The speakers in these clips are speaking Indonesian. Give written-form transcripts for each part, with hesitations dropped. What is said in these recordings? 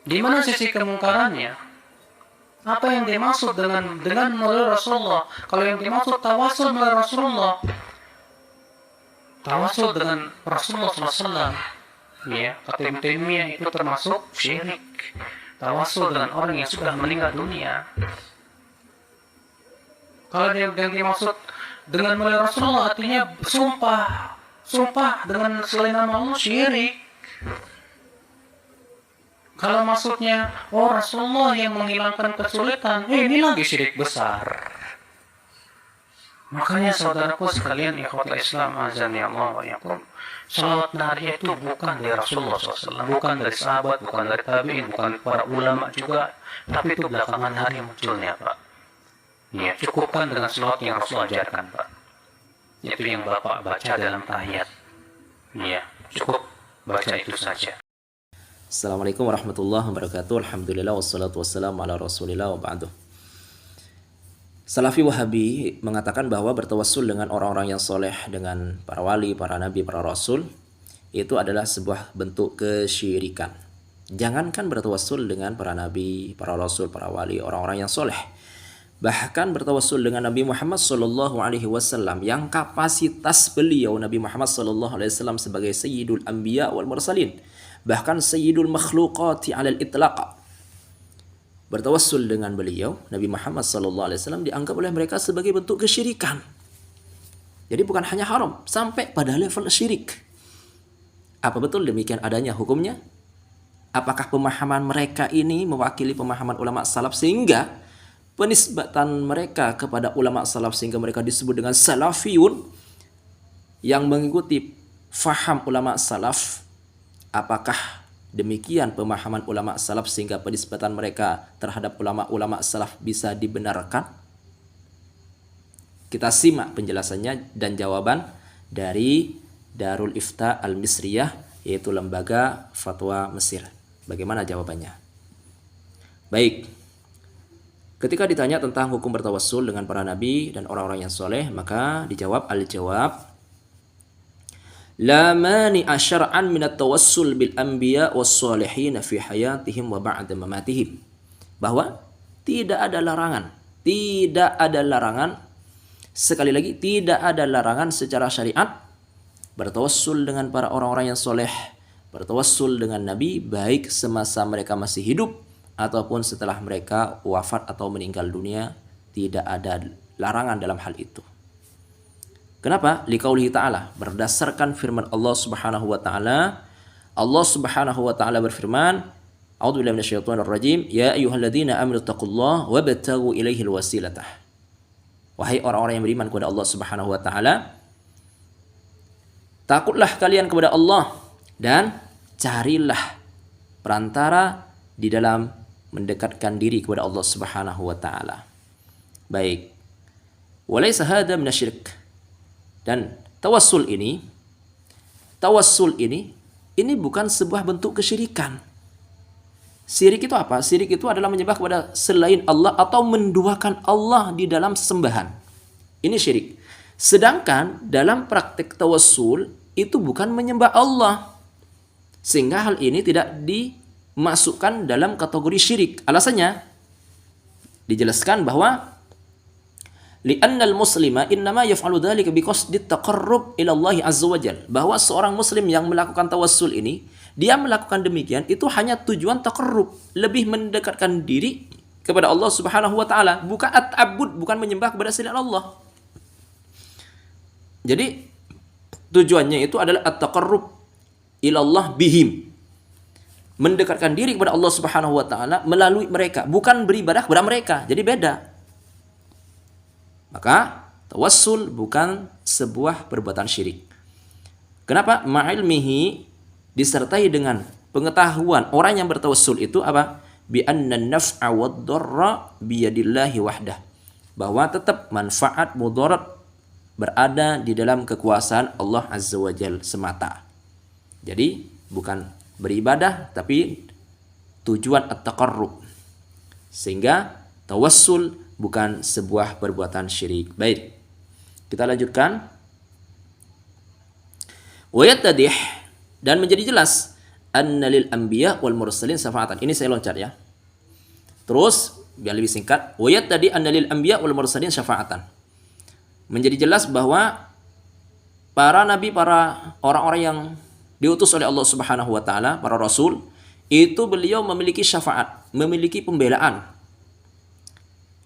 Di mana sisi kemungkarannya? Apa yang dimaksud dengan melalui Rasulullah? Kalau yang dimaksud tawasul melalui Rasulullah, tawasul dengan Rasulullah SAW, ya, kata Ibnu Taimiyah, itu termasuk syirik. Tawasul dengan orang yang sudah meninggal dunia. Kalau yang dimaksud dengan melalui Rasulullah, artinya sumpah dengan selain nama Allah, syirik. Kalau maksudnya, oh Rasulullah yang menghilangkan kesulitan, ini lagi syirik besar. Makanya saudaraku sekalian, ikhwatul Islam, azan ya Allah wa yakum, salawat naria itu bukan dari Rasulullah SAW, bukan dari sahabat, bukan dari tabi'in, bukan para ulama juga, tapi itu belakangan hari munculnya, Pak. Ya, cukupkan dengan salawat yang Rasul ajarkan, Pak. Itu yang Bapak baca dalam tahiyat. Ya, cukup baca itu saja. Assalamualaikum warahmatullahi wabarakatuh. Alhamdulillah wassalatu wassalamu ala rasulillah wa ba'du. Salafi Wahabi mengatakan bahwa bertawassul dengan orang-orang yang soleh, dengan para wali, para nabi, para rasul, itu adalah sebuah bentuk kesyirikan. Jangankan bertawassul dengan para nabi, para rasul, para wali, orang-orang yang soleh, bahkan bertawassul dengan Nabi Muhammad SAW yang kapasitas beliau Nabi Muhammad SAW sebagai Sayyidul Anbiya wal Mursalin, bahkan Sayyidul Makhluqati alal itlaq, bertawassul dengan beliau Nabi Muhammad SAW dianggap oleh mereka sebagai bentuk kesyirikan. Jadi bukan hanya haram, sampai pada level syirik. Apa betul demikian adanya hukumnya? Apakah pemahaman mereka ini mewakili pemahaman ulama salaf sehingga penisbatan mereka kepada ulama salaf sehingga mereka disebut dengan salafiyun yang mengikuti faham ulama salaf? Apakah demikian pemahaman ulama salaf sehingga penisbatan mereka terhadap ulama-ulama salaf bisa dibenarkan? Kita simak penjelasannya dan jawaban dari Darul Ifta Al-Misriyah, yaitu lembaga fatwa Mesir. Bagaimana jawabannya? Baik. Ketika ditanya tentang hukum bertawassul dengan para nabi dan orang-orang yang soleh, maka dijawab al-jawab, la mani'a syar'an minat tawassul bil anbiya was salihin fi hayatihim wa ba'da mamatihim. Bahwa tidak ada larangan, sekali lagi, tidak ada larangan secara syariat bertawassul dengan para orang-orang yang soleh, bertawassul dengan nabi baik semasa mereka masih hidup ataupun setelah mereka wafat atau meninggal dunia. Tidak ada larangan dalam hal itu. Kenapa? Liqaulihi ta'ala, berdasarkan firman Allah Subhanahu wa ta'ala. Allah Subhanahu wa ta'ala berfirman, a'udzubillahi minasyaitonir rajim, ya ayyuhalladzina amanu taqullaha wabtaghu ilaihil wasilatah. Wahai orang-orang yang beriman kepada Allah Subhanahu wa ta'ala, takutlah kalian kepada Allah dan carilah perantara di dalam mendekatkan diri kepada Allah Subhanahu wa ta'ala. Baik. Walaysa hadza minasyirik. Dan tawassul ini bukan sebuah bentuk kesyirikan. Syirik itu apa? Syirik itu adalah menyembah kepada selain Allah atau menduakan Allah di dalam sesembahan. Ini syirik. Sedangkan dalam praktek tawassul itu bukan menyembah Allah. Sehingga hal ini tidak dimasukkan dalam kategori syirik. Alasannya dijelaskan bahwa li'annal muslima innama yaf'alu dzalika biqasdit taqarrub ila Allah azza wajal, bahwa seorang muslim yang melakukan tawassul ini, dia melakukan demikian itu hanya tujuan taqarrub, lebih mendekatkan diri kepada Allah Subhanahu wa taala, bukan at-ta'abbud, bukan menyembah kepada selain Allah. Jadi tujuannya itu adalah at-taqarrub ila Allah bihim, mendekatkan diri kepada Allah Subhanahu wa taala melalui mereka, bukan beribadah kepada mereka. Jadi beda. Maka tawassul bukan sebuah perbuatan syirik. Kenapa? Ma'ilmihi, disertai dengan pengetahuan orang yang bertawassul itu apa? Bi anna naf'a wad dharra bi yadillahi wahdah. Bahwa tetap manfaat mudarat berada di dalam kekuasaan Allah Azza wa Jalla semata. Jadi bukan beribadah tapi tujuan at-taqarrub. Sehingga tawassul bukan sebuah perbuatan syirik. Baik, kita lanjutkan. Wa yattadih, dan menjadi jelas anna lil anbiya wal mursalin syafa'atan. Ini saya loncat ya. Terus biar lebih singkat, wa yattadi anna lil anbiya wal mursalin syafa'atan. Menjadi jelas bahwa para nabi, para orang-orang yang diutus oleh Allah Subhanahu wa taala, para rasul, itu beliau memiliki syafaat, memiliki pembelaan.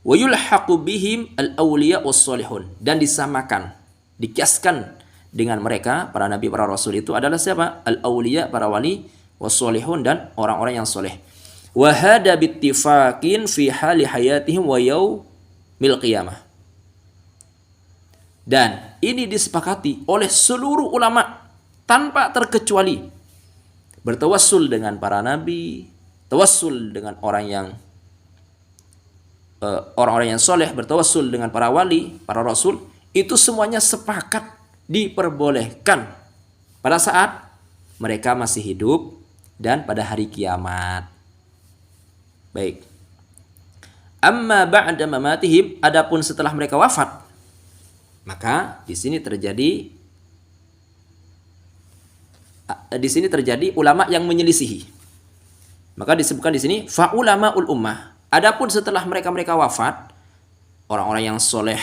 Wa yulhaqu bihim al-awliya was-solihun, dan disamakan, dikiaskan dengan mereka para nabi, para rasul itu adalah siapa? Al-awliya, para wali, was-solihun, dan orang-orang yang soleh. Wa hada bittifaqin fi hali hayatihim wa yaumil qiyamah. Dan ini disepakati oleh seluruh ulama tanpa terkecuali. Bertawassul dengan para nabi, tawassul dengan orang-orang yang soleh, bertawassul dengan para wali, para rasul, itu semuanya sepakat diperbolehkan pada saat mereka masih hidup dan pada hari kiamat. Baik. Amma ba'da mamatihim, adapun setelah mereka wafat, maka di sini terjadi ulama yang menyelisihi. Maka disebutkan di sini fa ulamaul ummah. Adapun setelah mereka wafat, orang-orang yang soleh,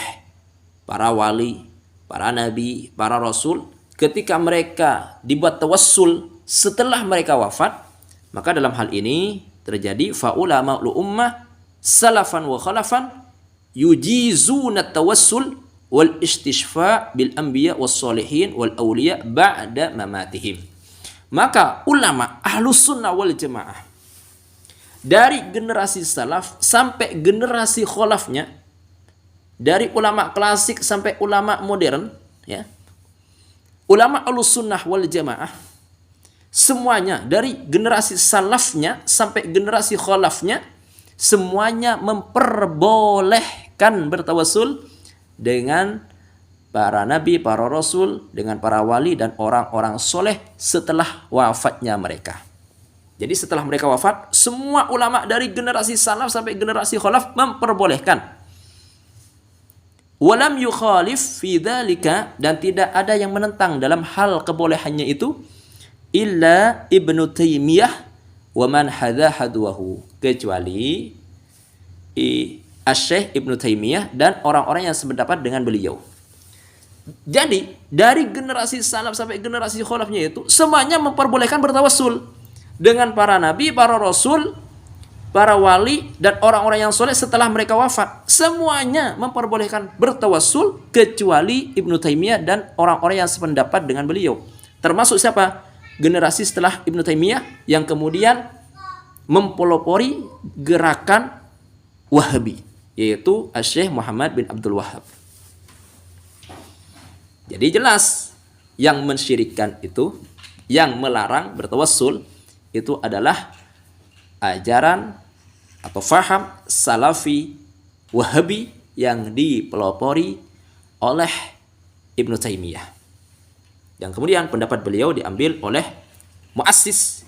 para wali, para nabi, para rasul, ketika mereka dibuat tawassul setelah mereka wafat, maka dalam hal ini terjadi fa ulamaul ummah salafan wa khalafan yujizuna tawassul wal istishfa bil anbiya was solihin wal awliya ba'da mamatihim. Maka ulama ahlus sunnah wal jamaah dari generasi salaf sampai generasi khalafnya, dari ulama klasik sampai ulama modern, ya, ulama ahlus sunnah wal jamaah semuanya dari generasi salafnya sampai generasi khalafnya semuanya memperbolehkan bertawassul dengan para nabi, para rasul, dengan para wali dan orang-orang soleh setelah wafatnya mereka. Jadi setelah mereka wafat, semua ulama dari generasi salaf sampai generasi khalaf memperbolehkan. Walam yukhalif fi dzalika, dan tidak ada yang menentang dalam hal kebolehannya itu illa Ibnu Taimiyah wa man hadha hadwahu, kecuali Asy-Syaikh Ibnu Taimiyah dan orang-orang yang sependapat dengan beliau. Jadi dari generasi salaf sampai generasi khalafnya itu semuanya memperbolehkan bertawassul dengan para nabi, para rasul, para wali dan orang-orang yang soleh setelah mereka wafat. Semuanya memperbolehkan bertawassul kecuali Ibnu Taimiyah dan orang-orang yang sependapat dengan beliau. Termasuk siapa? Generasi setelah Ibnu Taimiyah yang kemudian mempelopori gerakan Wahabi, yaitu Syekh Muhammad bin Abdul Wahhab. Jadi jelas yang mensyirikkan itu, yang melarang bertawassul itu adalah ajaran atau faham salafi Wahabi yang dipelopori oleh Ibnu Taimiyah. Yang kemudian pendapat beliau diambil oleh muassis,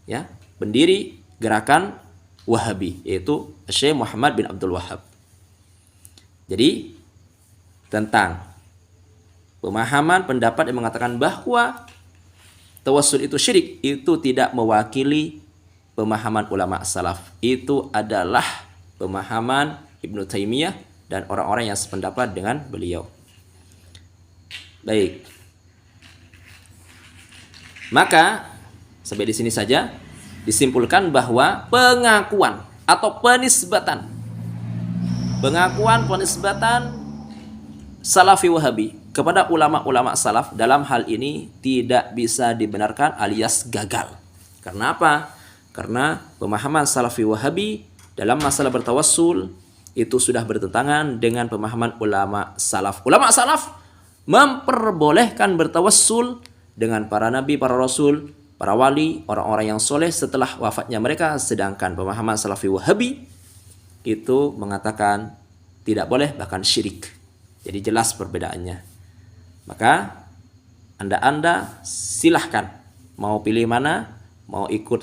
ya, pendiri gerakan Wahabi, yaitu Syekh Muhammad bin Abdul Wahhab. Jadi tentang pemahaman pendapat yang mengatakan bahwa tawassul itu syirik, itu tidak mewakili pemahaman ulama salaf. Itu adalah pemahaman Ibnu Taimiyah dan orang-orang yang sependapat dengan beliau. Baik. Maka sampai di sini saja disimpulkan bahwa pengakuan atau penisbatan Salafi Wahabi kepada ulama-ulama salaf dalam hal ini tidak bisa dibenarkan alias gagal. Karena apa? Karena pemahaman Salafi Wahabi dalam masalah bertawassul itu sudah bertentangan dengan pemahaman ulama salaf. Ulama salaf memperbolehkan bertawassul dengan para nabi, para rasul, para wali, orang-orang yang soleh setelah wafatnya mereka. Sedangkan pemahaman Salafi Wahabi itu mengatakan tidak boleh, bahkan syirik. Jadi jelas perbedaannya. Maka Anda silahkan mau pilih mana, mau ikut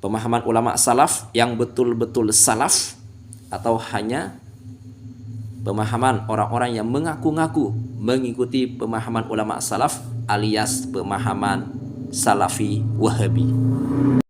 pemahaman ulama salaf yang betul-betul salaf, atau hanya pemahaman orang-orang yang mengaku-ngaku mengikuti pemahaman ulama salaf alias pemahaman Salafi Wahabi.